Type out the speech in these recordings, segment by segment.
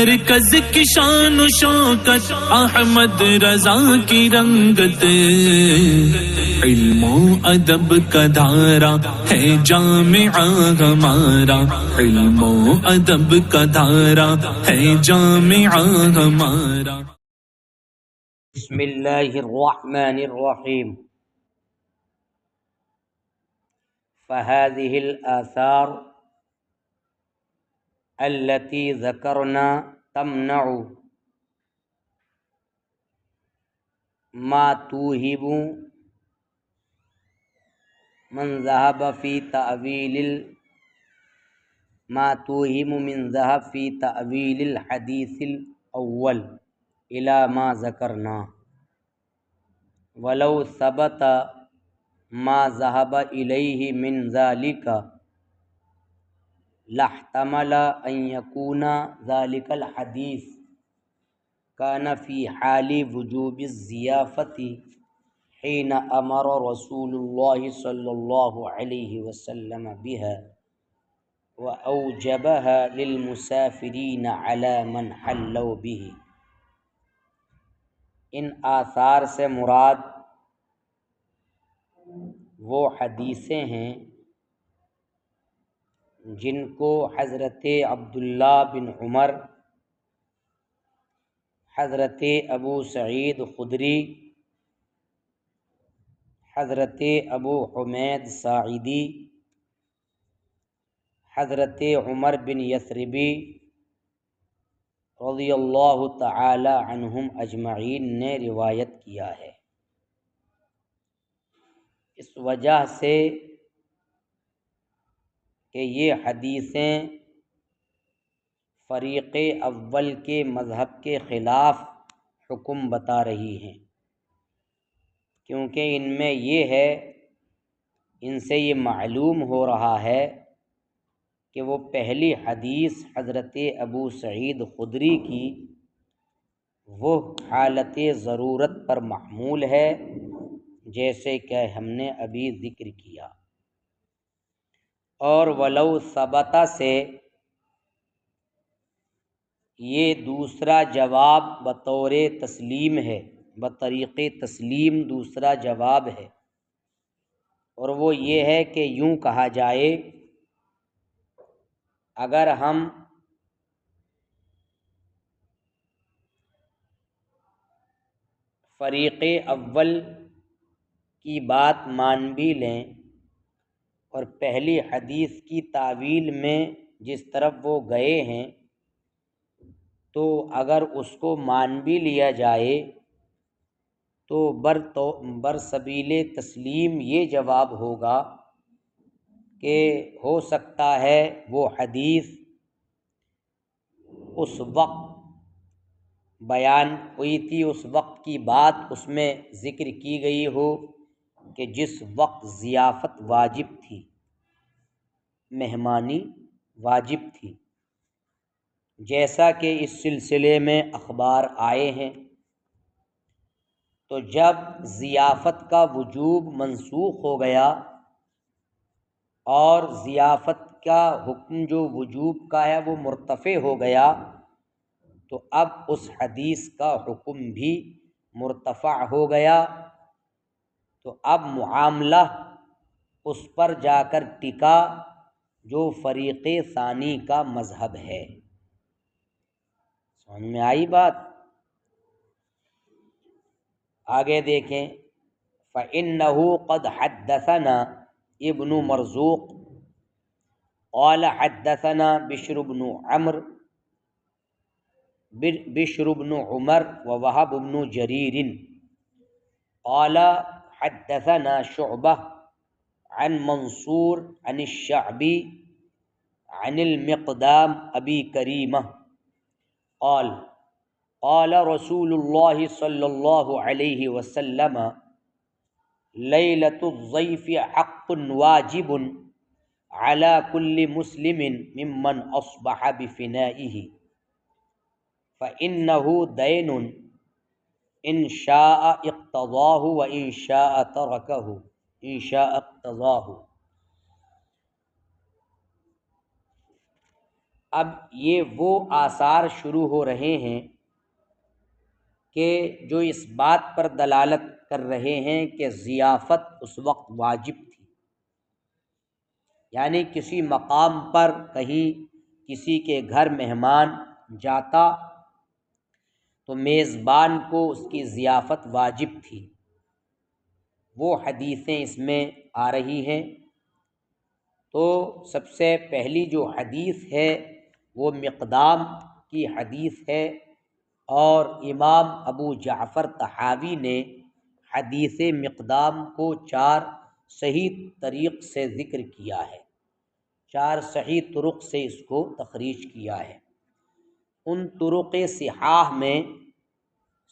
مرکز کی شان و شوکت احمد رضا کی رنگت، علم و ادب کا دھارا ہے جامعہ ہمارا، علم و ادب کا دھارا ہے جامعہ ہمارا۔ بسم اللہ الرحمن الرحیم۔ فهذه الآثار التي ذكرنا تمنع ما توهم من ذهب في تأويل الحديث الأول إلى ما ذكرنا، ولو ثبت ما ذهب إليه من ذلك لاحتمل أن يكون ذلك الحديث كان في حال وجوب الضيافة حين أمر رسول الله صلى الله عليه وسلم بها وأوجبها للمسافرين على من حلوا به۔ ان آثار سے مراد وہ حدیثیں ہیں جن کو حضرت عبداللہ بن عمر، حضرت ابو سعید خدری، حضرت ابو حمید ساعدی، حضرت عمر بن یثربی رضی اللہ تعالی عنہم اجمعین نے روایت کیا ہے۔ اس وجہ سے کہ یہ حدیثیں فریق اول کے مذہب کے خلاف حکم بتا رہی ہیں، کیونکہ ان میں یہ ہے، ان سے یہ معلوم ہو رہا ہے کہ وہ پہلی حدیث حضرت ابو سعید خدری کی وہ حالت ضرورت پر محمول ہے جیسے کہ ہم نے ابھی ذکر کیا، اور ولو ثبتا سے یہ دوسرا جواب بطور تسلیم ہے، بطریق تسلیم دوسرا جواب ہے، اور وہ یہ ہے کہ یوں کہا جائے، اگر ہم فریق اول کی بات مان بھی لیں اور پہلی حدیث کی تعویل میں جس طرف وہ گئے ہیں تو اگر اس کو مان بھی لیا جائے تو برسبیل تسلیم یہ جواب ہوگا کہ ہو سکتا ہے وہ حدیث اس وقت بیان ہوئی تھی، اس وقت کی بات اس میں ذکر کی گئی ہو کہ جس وقت ضیافت واجب تھی، مہمانی واجب تھی، جیسا کہ اس سلسلے میں اخبار آئے ہیں۔ تو جب ضیافت کا وجوب منسوخ ہو گیا اور ضیافت کا حکم جو وجوب کا ہے وہ مرتفع ہو گیا، تو اب اس حدیث کا حکم بھی مرتفع ہو گیا، تو اب معاملہ اس پر جا کر ٹکا جو فریق ثانی کا مذہب ہے۔ سمجھ میں آئی بات؟ آگے دیکھیں، فَإِنَّهُ قَدْ حَدَّثَنَا ابن مرزوق قال حدثنا بشر بن عمر ووهب بن جرير قال حدثنا شعبة عن منصور عن الشعبي عن المقدام أبي كريمة قال قال رسول الله صلى الله عليه وسلم ليلة الضيف حق واجب على كل مسلم ممن أصبح بفنائه فإنه دين إن شاء اقتضاه وإن شاء تركه إن شاء اقتضاه۔ اب یہ وہ آثار شروع ہو رہے ہیں کہ جو اس بات پر دلالت کر رہے ہیں کہ ضیافت اس وقت واجب تھی، یعنی کسی مقام پر کہیں کسی کے گھر مہمان جاتا تو میزبان کو اس کی ضیافت واجب تھی۔ وہ حدیثیں اس میں آ رہی ہیں۔ تو سب سے پہلی جو حدیث ہے وہ مقدام کی حدیث ہے، اور امام ابو جعفر طحاوی نے حدیث مقدام کو 4 صحیح طریق سے ذکر کیا ہے، 4 صحیح طرق سے اس کو تخریج کیا ہے۔ ان طرق صحاح میں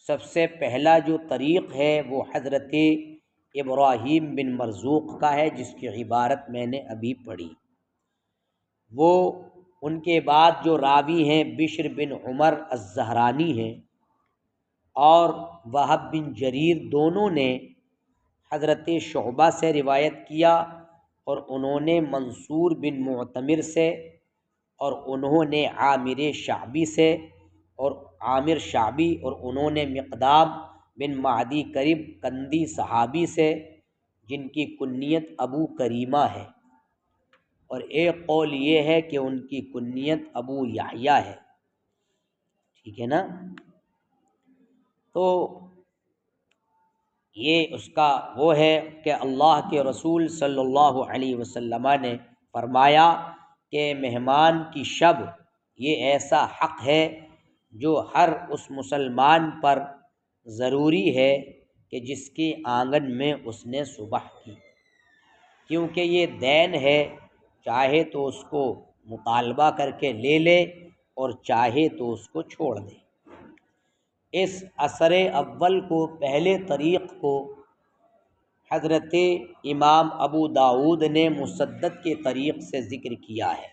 سب سے پہلا جو طریق ہے وہ حضرت ابراہیم بن مرزوق کا ہے، جس کی عبارت میں نے ابھی پڑھی۔ وہ ان کے بعد جو راوی ہیں بشر بن عمر الزہرانی ہیں اور وہب بن جریر، دونوں نے حضرت شعبہ سے روایت کیا، اور انہوں نے منصور بن معتمر سے، اور انہوں نے عامر شعبی سے، اور عامر شعبی اور انہوں نے مقدام بن معدی کرب کندی صحابی سے، جن کی کنیت ابو کریمہ ہے، اور ایک قول یہ ہے کہ ان کی کنیت ابو یحییٰ ہے، ٹھیک ہے نا۔ تو یہ اس کا وہ ہے کہ اللہ کے رسول صلی اللہ علیہ وسلم نے فرمایا کہ مہمان کی شب یہ ایسا حق ہے جو ہر اس مسلمان پر ضروری ہے کہ جس کے آنگن میں اس نے صبح کی، کیونکہ یہ دین ہے، چاہے تو اس کو مطالبہ کر کے لے لے اور چاہے تو اس کو چھوڑ دے۔ اس اثر اول کو، پہلے طریق کو، حضرت امام ابو داؤد نے مسدد کے طریق سے ذکر کیا ہے،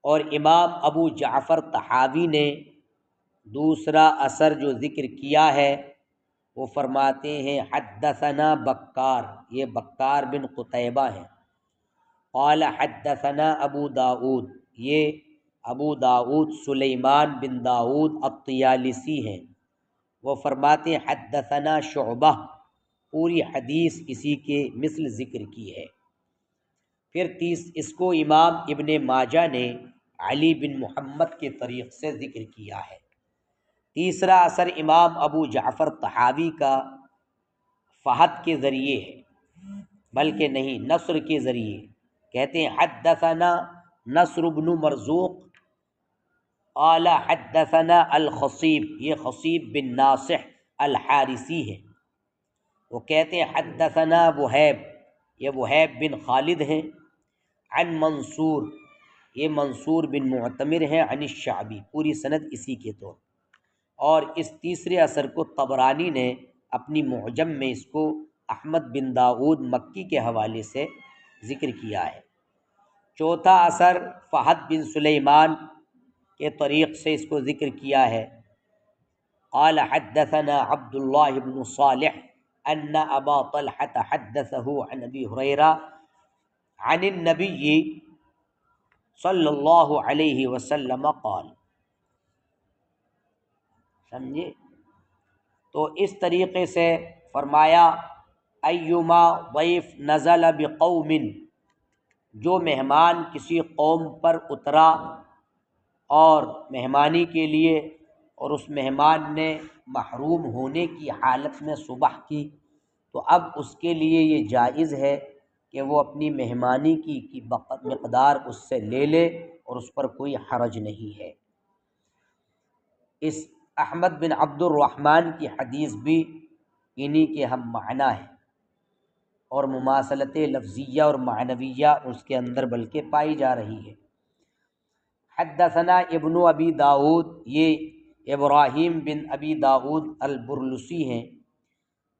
اور امام ابو جعفر طحاوی نے دوسرا اثر جو ذکر کیا ہے وہ فرماتے ہیں حدثنا بکار، یہ بکار بن قتیبہ ہیں، قال حدثنا ابو داؤد، یہ ابو داؤد سلیمان بن داؤد الطیالسی ہیں، وہ فرماتے ہیں حدثنا شعبہ، پوری حدیث اسی کے مثل ذکر کی ہے۔ پھر اس کو امام ابن ماجہ نے علی بن محمد کے طریق سے ذکر کیا ہے۔ تیسرا اثر امام ابو جعفر طحاوی کا فہد کے ذریعے ہے، بلکہ نہیں، نصر کے ذریعے، کہتے ہیں حدثنا نصر بن مرزوق قال حدثنا الخصیب، یہ خصیب بن ناصح الحارثی ہے، وہ کہتے ہیں حدثنا وہیب، یہ وہیب بن خالد ہیں، عن منصور، یہ منصور بن معتمر ہیں، عن الشعبی، پوری سند اسی کے طور۔ اور اس تیسرے اثر کو طبرانی نے اپنی معجم میں اس کو احمد بن داؤد مکی کے حوالے سے ذکر کیا ہے۔ چوتھا اثر فہد بن سلیمان کے طریق سے اس کو ذکر کیا ہے، قال حدثنا عبد اللہ بن صالح ان ابا طلحة حدثه عن ابی ہریرہ عن النبی صلی اللہ علیہ وسلم قال، سمجھے؟ تو اس طریقے سے فرمایا ایما ضیف نزل بقوم، جو مہمان کسی قوم پر اترا اور مہمانی کے لیے، اور اس مہمان نے محروم ہونے کی حالت میں صبح کی، تو اب اس کے لیے یہ جائز ہے کہ وہ اپنی مہمانی کی مقدار اس سے لے لے، اور اس پر کوئی حرج نہیں ہے۔ اس احمد بن عبد الرحمن کی حدیث بھی انہی کے ہم معنی ہے، اور مماثلت لفظیہ اور معنویہ اس کے اندر بلکہ پائی جا رہی ہے۔ حدثنا ابن ابی داؤد، یہ ابراہیم بن ابی داؤد البرلسی ہیں،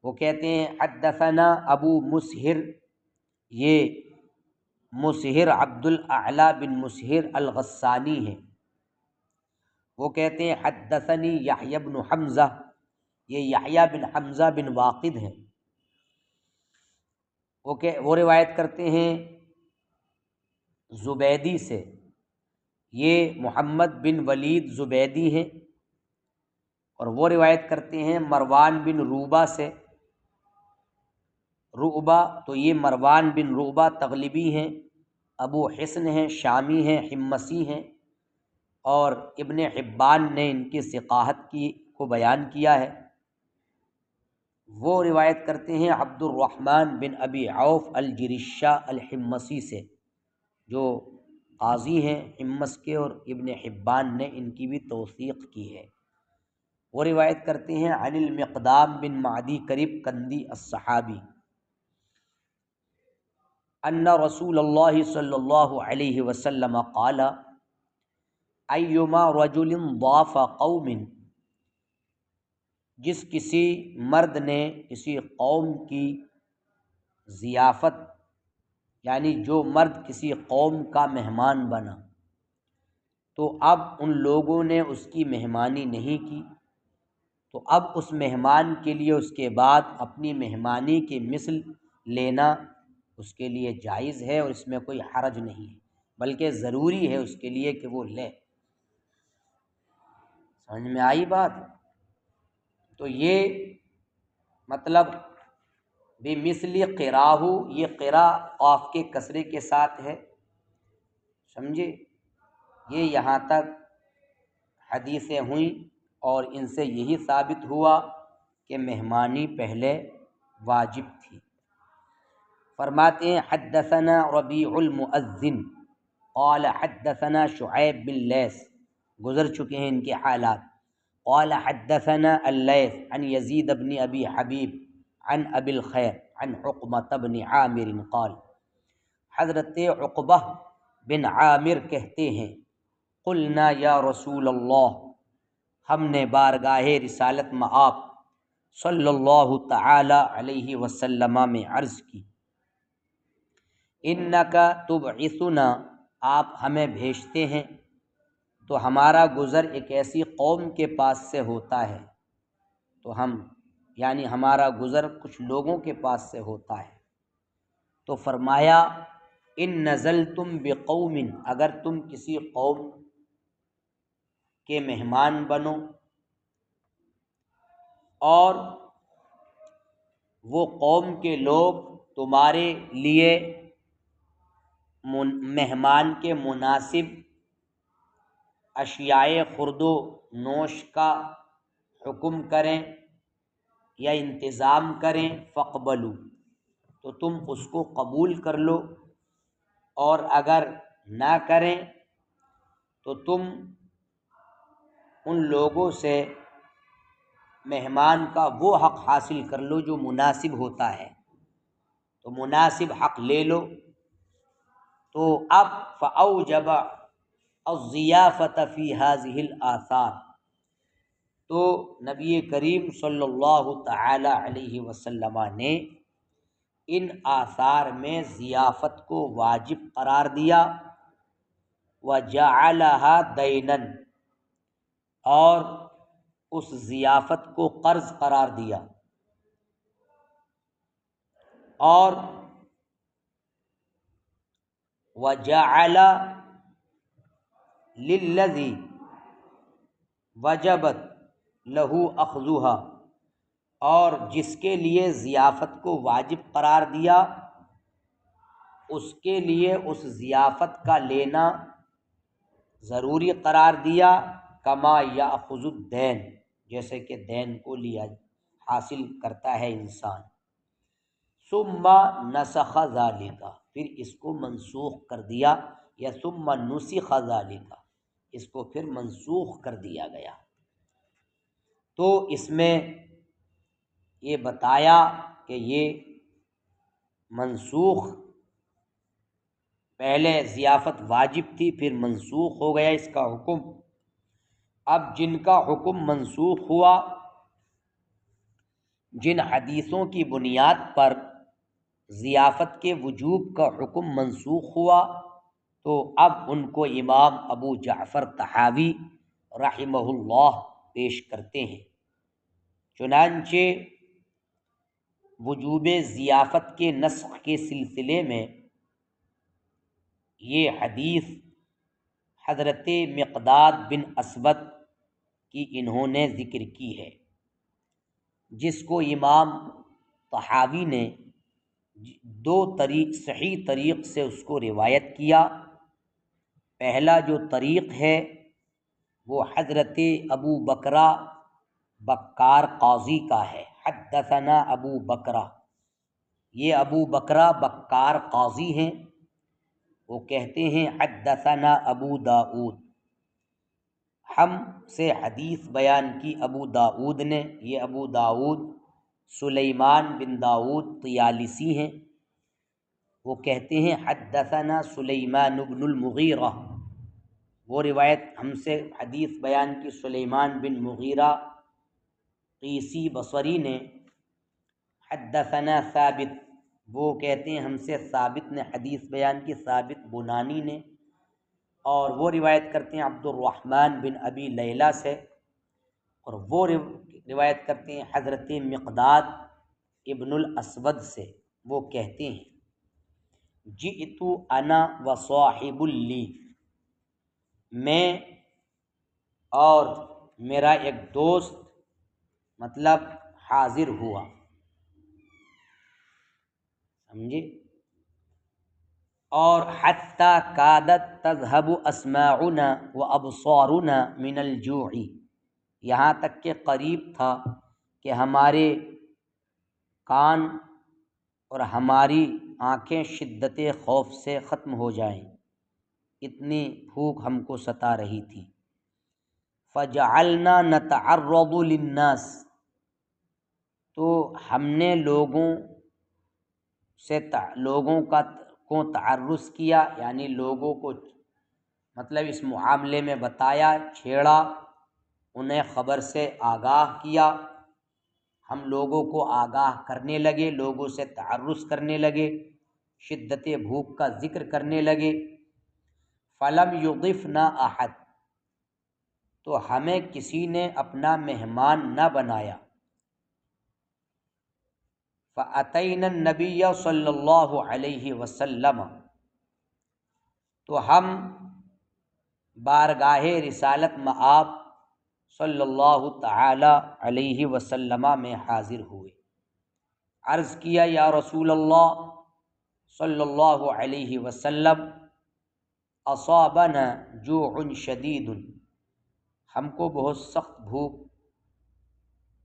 وہ کہتے ہیں حدثنا ابو مسہر، یہ مسہر عبد الاعلی بن مسہر الغسانی ہیں، وہ کہتے ہیں حدثنی یحییٰ بن حمزہ، یہ یحییٰ بن حمزہ بن واقد ہیں، وہ روایت کرتے ہیں زبیدی سے، یہ محمد بن ولید زبیدی ہیں، اور وہ روایت کرتے ہیں مروان بن روبہ سے۔ رعبہ تو یہ مروان بن رعبہ تغلبی ہیں، ابو حسن ہیں، شامی ہیں، حمصی ہیں، اور ابن حبان نے ان کی ثقاہت کو بیان کیا ہے۔ وہ روایت کرتے ہیں عبد الرحمن بن ابی عوف الجرشہ الحمصی سے، جو قاضی ہیں حمص کے، اور ابن حبان نے ان کی بھی توثیق کی ہے۔ وہ روایت کرتے ہیں عن المقدام بن معدی کرب کندی الصحابی ان رسول اللہ صلی اللہ علیہ وسلم قال ایما رجل ضاف قوم، جس کسی مرد نے کسی قوم کی ضیافت، یعنی جو مرد کسی قوم کا مہمان بنا، تو اب ان لوگوں نے اس کی مہمانی نہیں کی، تو اب اس مہمان کے لیے اس کے بعد اپنی مہمانی کی مثل لینا اس کے لیے جائز ہے، اور اس میں کوئی حرج نہیں ہے، بلکہ ضروری ہے اس کے لیے کہ وہ لے۔ سمجھ میں آئی بات؟ تو یہ مطلب بمثل قراہ، یہ قرا قاف کے کسرے کے ساتھ ہے، سمجھے؟ یہ یہاں تک حدیثیں ہوئیں، اور ان سے یہی ثابت ہوا کہ مہمانی پہلے واجب تھی۔ فرماتے ہیں حدثنا ربیع المؤذن قال حدثنا شعیب بن لیث، گزر چکے ہیں ان کے حالات۔ قال حدثنا اللیث عن یزید بن ابی حبیب عن ابی الخیر عن عقبہ بن عامر قال، حضرت عقبہ بن عامر کہتے ہیں قلنا یا رسول اللہ، ہم نے بارگاہ رسالت مآب صلی اللہ تعالی علیہ وسلم میں عرض کی، انکا تبعثنا، آپ ہمیں بھیجتے ہیں تو ہمارا گزر ایک ایسی قوم کے پاس سے ہوتا ہے، تو ہم یعنی ہمارا گزر کچھ لوگوں کے پاس سے ہوتا ہے، تو فرمایا ان نزلتم بقوم، اگر تم کسی قوم کے مہمان بنو اور وہ قوم کے لوگ تمہارے لیے مہمان کے مناسب اشیاء خورد و نوش کا حکم کریں یا انتظام کریں، فاقبلوا، تو تم اس کو قبول کر لو، اور اگر نہ کریں تو تم ان لوگوں سے مہمان کا وہ حق حاصل کر لو جو مناسب ہوتا ہے، تو مناسب حق لے لو۔ تو اب فأوجب الضیافۃ فی ہذہ الآثار، تو نبی کریم صلی اللہ تعالی علیہ وسلم نے ان آثار میں ضیافت کو واجب قرار دیا، وجعلها دینا، اور اس ضیافت کو قرض قرار دیا، اور وجعل للذی وجبت لہ اخذها، اور جس کے لیے ضیافت کو واجب قرار دیا اس کے لیے اس ضیافت کا لینا ضروری قرار دیا، کما یاخذ الدین، جیسے کہ دین کو لیا حاصل کرتا ہے انسان۔ ثم نسخ ذالک، پھر اس کو منسوخ کر دیا، یا ثم نسخ ذالک، اس کو پھر منسوخ کر دیا گیا۔ تو اس میں یہ بتایا کہ یہ منسوخ، پہلے ضیافت واجب تھی پھر منسوخ ہو گیا اس کا حکم۔ اب جن کا حکم منسوخ ہوا، جن حدیثوں کی بنیاد پر ضیافت کے وجوب کا حکم منسوخ ہوا، تو اب ان کو امام ابو جعفر طحاوی رحمہ اللہ پیش کرتے ہیں۔ چنانچہ وجوب ضیافت کے نسخ کے سلسلے میں یہ حدیث حضرت مقداد بن اسود کی انہوں نے ذکر کی ہے، جس کو امام طحاوی نے دو طریق صحیح طریق سے اس کو روایت کیا۔ پہلا جو طریق ہے وہ حضرت ابو بکرہ بکار قاضی کا ہے، حدثنا ابو بکرہ، یہ ابو بکرہ بکار قاضی ہیں، وہ کہتے ہیں حدثنا ابو داؤد، ہم سے حدیث بیان کی ابو داؤد نے، یہ ابو داؤد سلیمان بن داؤد طیالسی ہیں، وہ کہتے ہیں حدثنا سلیمان بن المغیرہ، وہ روایت ہم سے حدیث بیان کی سلیمان بن مغیرہ قیسی بصری نے۔ حدثنا ثابت، وہ کہتے ہیں ہم سے ثابت نے حدیث بیان کی، ثابت بنانی نے، اور وہ روایت کرتے ہیں عبد الرحمن بن ابی لیلہ سے، اور وہ روایت کرتے ہیں حضرت مقداد ابن الاسود سے، وہ کہتے ہیں جئت انا وصاحب لی، میں اور میرا ایک دوست مطلب حاضر ہوا، سمجھے، اور حتی کادت تذهب اسماعنا وابصارنا من الجوع، یہاں تک کہ قریب تھا کہ ہمارے کان اور ہماری آنکھیں شدت خوف سے ختم ہو جائیں، اتنی بھوک ہم کو ستا رہی تھی۔ فجعلنا نتعرض للناس، تو ہم نے لوگوں کو تعرض کیا، یعنی لوگوں کو مطلب اس معاملے میں بتایا، چھیڑا، انہیں خبر سے آگاہ کیا، ہم لوگوں کو آگاہ کرنے لگے، لوگوں سے تعرض کرنے لگے، شدت بھوک کا ذکر کرنے لگے۔ فلم یضفنا احد، تو ہمیں کسی نے اپنا مہمان نہ بنایا۔ فأتینا النبی صلی اللہ علیہ وسلم، تو ہم بارگاہ رسالت مآب صلی اللہ تعالی علیہ وسلم میں حاضر ہوئے۔ عرض کیا یا رسول اللہ صلی اللہ علیہ وسلم، اصابنا جوع شدید، ہم کو بہت سخت بھوک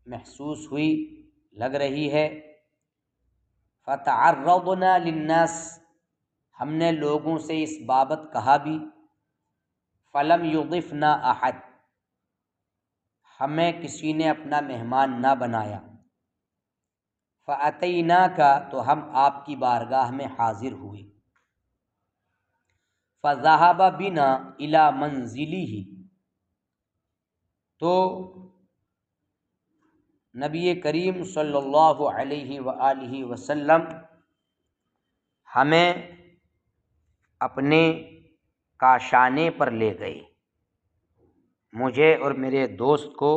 محسوس ہوئی، لگ رہی ہے۔ فتعرضنا للناس، ہم نے لوگوں سے اس بابت کہا بھی۔ فلم یضفنا احد، ہمیں کسی نے اپنا مہمان نہ بنایا۔ فأتیناک، تو ہم آپ کی بارگاہ میں حاضر ہوئے۔ فذهب بنا الی منزلہ، تو نبی کریم صلی اللہ علیہ وآلہ وسلم ہمیں اپنے کاشانے پر لے گئے، مجھے اور میرے دوست کو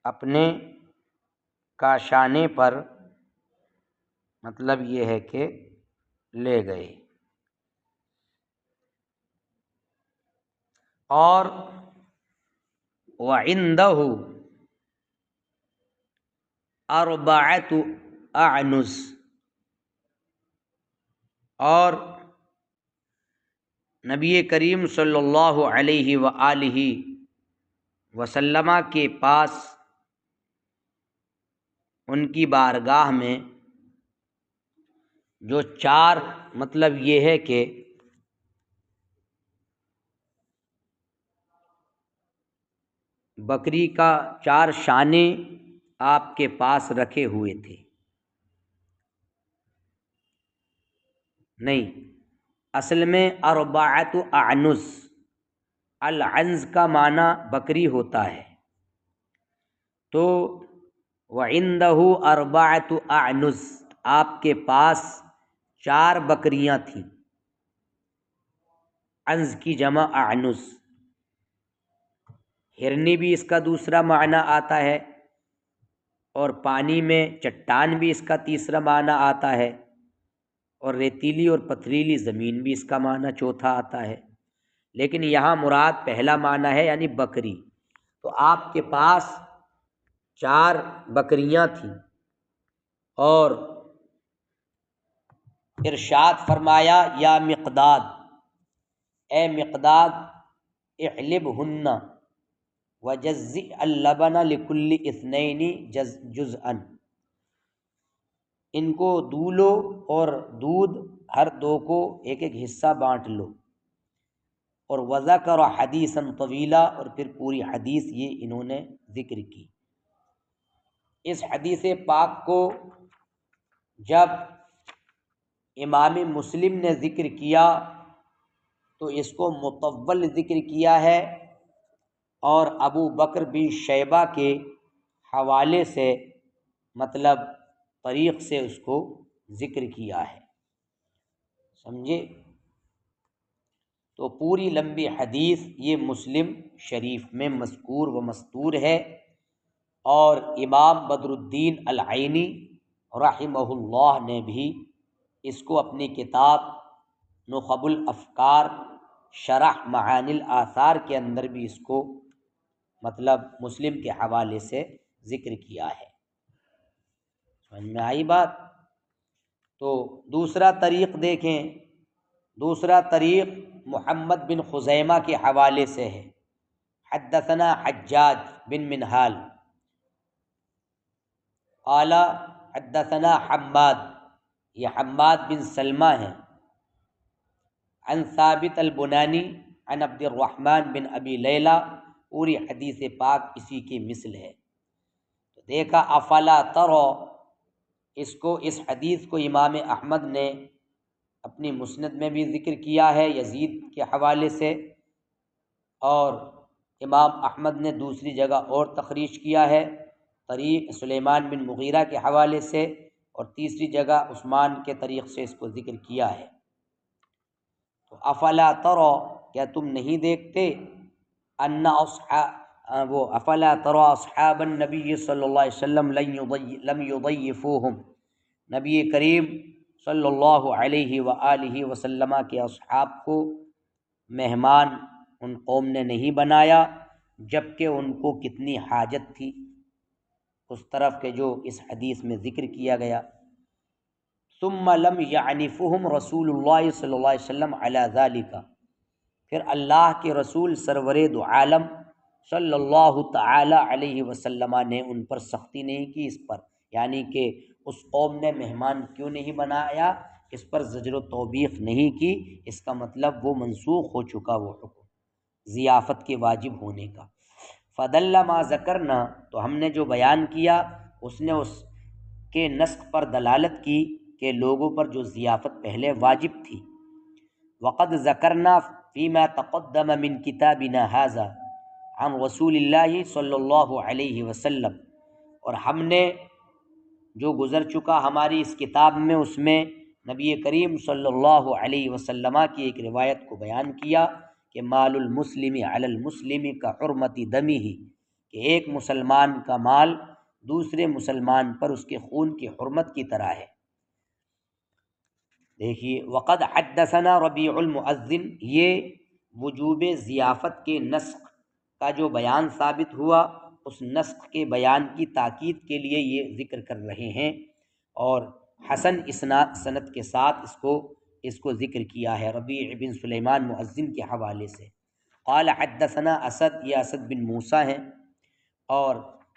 اپنے کاشانے پر مطلب یہ ہے کہ لے گئے، اور وعنده اربعۃ اعنز، اور نبی کریم صلی اللہ علیہ وآلہ وسلم کے پاس ان کی بارگاہ میں جو چار مطلب یہ ہے کہ بکری کا چار شانے آپ کے پاس رکھے ہوئے تھے، نہیں، اصل میں اربعۃ اعنز، العنز کا معنی بکری ہوتا ہے، تو وعنده اربعۃ اعنز، آپ کے پاس چار بکریاں تھیں، عنز کی جمع اعنز، ہرنی بھی اس کا دوسرا معنی آتا ہے، اور پانی میں چٹان بھی اس کا تیسرا معنی آتا ہے، اور ریتیلی اور پتھریلی زمین بھی اس کا معنی چوتھا آتا ہے، لیکن یہاں مراد پہلا معنی ہے یعنی بکری۔ تو آپ کے پاس 4 بکریاں تھیں اور ارشاد فرمایا یا مقداد، اے مقداد احلبہن وجزئ اللبن لکل اثنین جزءا، ان کو دولو اور دودھ ہر 2 کو ایک ایک حصہ بانٹ لو۔ اور وذکر حدیثا طویلا، اور پھر پوری حدیث یہ انہوں نے ذکر کی۔ اس حدیث پاک کو جب امام مسلم نے ذکر کیا تو اس کو مطول ذکر کیا ہے، اور ابو بکر بن شیبہ کے حوالے سے مطلب طریق سے اس کو ذکر کیا ہے، سمجھے؟ تو پوری لمبی حدیث یہ مسلم شریف میں مذکور و مستور ہے، اور امام بدر الدین العینی رحمہ اللہ نے بھی اس کو اپنی کتاب نخب الافکار شرح معانی الآثار کے اندر بھی اس کو مطلب مسلم کے حوالے سے ذکر کیا ہے۔ سمجھ میں آئی بات؟ تو دوسرا طریق دیکھیں، دوسرا طریق محمد بن خزیمہ کے حوالے سے ہے۔ حدثنا حجاج بن منہال قال حدثنا حماد، یہ حماد بن سلمہ ہیں، عن ثابت البنانی عن عبد الرحمن بن ابی لیلہ، پوری حدیث پاک اسی کی مثل ہے۔ تو دیکھا افلا ترو، اس حدیث کو امام احمد نے اپنی مسند میں بھی ذکر کیا ہے یزید کے حوالے سے، اور امام احمد نے دوسری جگہ اور تخریج کیا ہے طریق سلیمان بن مغیرہ کے حوالے سے، اور تیسری جگہ عثمان کے طریق سے اس کو ذکر کیا ہے۔ تو افلا ترو، کیا تم نہیں دیکھتے، افلا ترى اصحاب النبی صلی اللہ علیہ وسلم لم یضیفوہم، نبی کریم صلی اللہ علیہ وآلہ وسلم کے اصحاب کو مہمان ان قوم نے نہیں بنایا، جبکہ ان کو کتنی حاجت تھی اس طرف کے جو اس حدیث میں ذکر کیا گیا۔ ثم لم یعنفهم رسول اللہ صلی اللہ علیہ وسلم علی ذلک، پھر اللہ کے رسول سرور دو عالم صلی اللہ تعالی علیہ وسلم نے ان پر سختی نہیں کی اس پر، یعنی کہ اس قوم نے مہمان کیوں نہیں بنایا، اس پر زجر و توبیخ نہیں کی، اس کا مطلب وہ منسوخ ہو چکا وہ حکم ضیافت کے واجب ہونے کا۔ فدل ما ذکرنا، تو ہم نے جو بیان کیا اس نے اس کے نسخ پر دلالت کی کہ لوگوں پر جو ضیافت پہلے واجب تھی۔ وقد ذکرنا فیما تقدم من کتابنا ھذا عن رسول اللہ صلی اللہ علیہ وسلم، اور ہم نے جو گزر چکا ہماری اس کتاب میں، اس میں نبی کریم صلی اللہ علیہ وسلم کی ایک روایت کو بیان کیا کہ مال المسلم علی المسلم کا حرمت دمہ، کہ ایک مسلمان کا مال دوسرے مسلمان پر اس کے خون کی حرمت کی طرح ہے۔ دیکھیے وقد حدثنا ربیع المؤذن، یہ وجوب ضیافت کے نسخ کا جو بیان ثابت ہوا، اس نسخ کے بیان کی تاکید کے لیے یہ ذکر کر رہے ہیں، اور حسن اسناد سند کے ساتھ اس کو ذکر کیا ہے ربیع بن سلیمان مؤذن کے حوالے سے۔ قال حدثنا اسد، یہ اسد بن موسیٰ ہیں، اور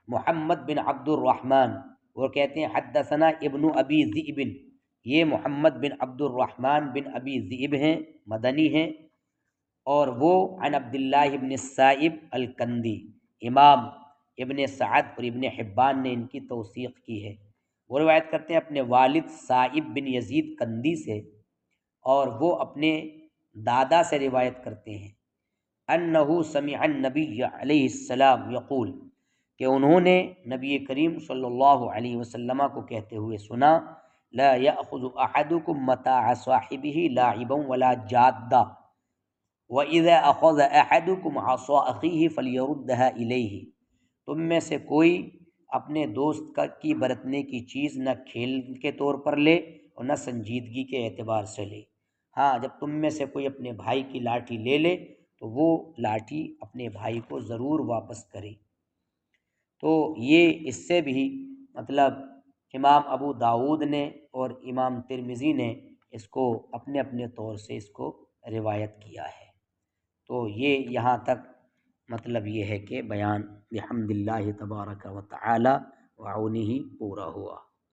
محمد بن عبد الرحمن، وہ کہتے ہیں حدثنا ابن ابی ذئب، یہ محمد بن عبد الرحمن بن ابی ذئب ہیں، مدنی ہیں، اور وہ عن عبداللہ ابن السائب الکندی، امام ابن سعد اور ابن حبان نے ان کی توثیق کی ہے۔ وہ روایت کرتے ہیں اپنے والد سائب بن یزید کندی سے، اور وہ اپنے دادا سے روایت کرتے ہیں انہ سمع النبی علیہ السلام یقول، کہ انہوں نے نبی کریم صلی اللہ علیہ وسلم کو کہتے ہوئے سنا، لا یأخذ احدکم متاع صاحبہ لاعبا ولا جادا، وَإِذَا أَخَذَ أَحَدُكُمْ عَصَا أَخِيهِ فَلْيَرُدَّهَا إِلَيْهِ، تم میں سے کوئی اپنے دوست کی برتنے کی چیز نہ کھیل کے طور پر لے اور نہ سنجیدگی کے اعتبار سے لے۔ ہاں، جب تم میں سے کوئی اپنے بھائی کی لاٹھی لے لے تو وہ لاٹھی اپنے بھائی کو ضرور واپس کرے۔ تو یہ اس سے بھی مطلب امام ابو داود نے اور امام ترمذی نے اس کو اپنے اپنے طور سے اس کو روایت کیا ہے۔ تو یہ یہاں تک مطلب یہ ہے کہ بیان بحمد اللہ تبارک و تعالی وعونہ پورا ہوا۔